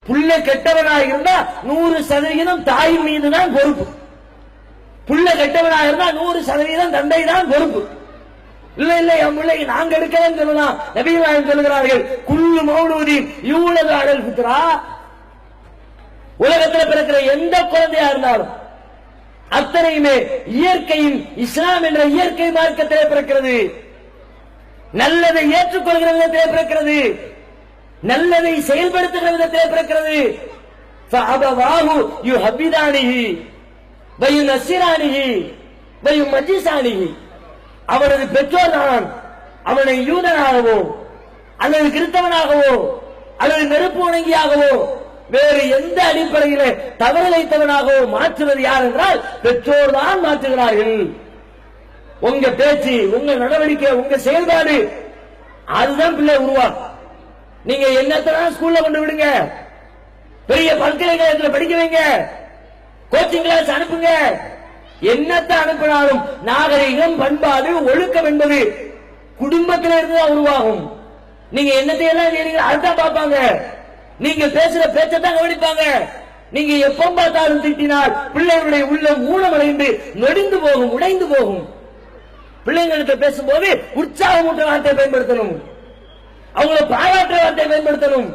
புள்ள கெட்டவனாக இருந்தா 100% தாய் மீதுதான் பொறுப்பு. புள்ள கெட்டவனாக இருந்தா 100% தந்தை தான் பொறுப்பு. இல்ல இல்ல என் பிள்ளை நாங்க எடுக்கலன்னு சொல்லலாம். நபிகள் சொல்லுகிறார்கள், குல்லு மௌலூதின் யூலது அலல் ஃபித்ரா, உலகத்தில் பிறக்கிற எந்த குழந்தையா இருந்தாலும் அத்தனையுமே இயற்கையின் இஸ்லாம் என்ற இயற்கை மார்க்கத்திலே பிறக்கிறது. நல்லதை ஏற்றுக்கொள்கிற விதத்திலே பிறக்கிறது, நல்லதை செயல்படுத்துகிற விதத்திலே பிறக்கிறது. ஃபஅபவாஹு யுஹபிதானிஹி வயுனஸ்ஸிரானிஹி வயுமஜ்ஜிசானிஹி, அவனது பெற்றோர் தான் அவனை யூதனாகவோ அல்லது கிறிஸ்தவனாகவோ அல்லது நெருப்பு வணங்கியாகவோ வேறு எந்த அடிப்படையிலே தவறிழைத்தவனாகவோ மாற்றுவது யார் என்றால் பெற்றோர் தான் மாற்றுகிறார்கள். உங்க பேச்சு, உங்க நடவடிக்கை, உங்க செயல்பாடு அதுதான் பிள்ளை உருவாக்கும். நீங்க என்னத்தான் ஸ்கூல்ல கொண்டு விடுங்க, பெரிய பல்கலைக்கழகத்தில் படிக்க வைங்க, கோச்சிங் கிளாஸ் அனுப்புங்க, என்னத்தை அனுப்பினாலும் நாகரிகம், பண்பாடு, ஒழுக்கம் என்பது குடும்பத்தில இருந்து தான் உருவாகும். நீங்க என்னத்தை எல்லாம் செய்றீங்க அதுதான் பார்ப்பாங்க. நீங்க பேசுற பேச்சத்தான் கவனிப்பாங்க. நீங்க எப்ப பார்த்தாலும் திட்டினால் பிள்ளைகளுடைய உள்ளம் ஊனமடைந்து நொடிந்து போகும், உடைந்து போகும். பிள்ளைங்களுக்கு பேசும்போது உற்சாகமூட்ட வார்த்தை பயன்படுத்தணும், அவங்களை பாராட்டுற வார்த்தை பயன்படுத்தணும்.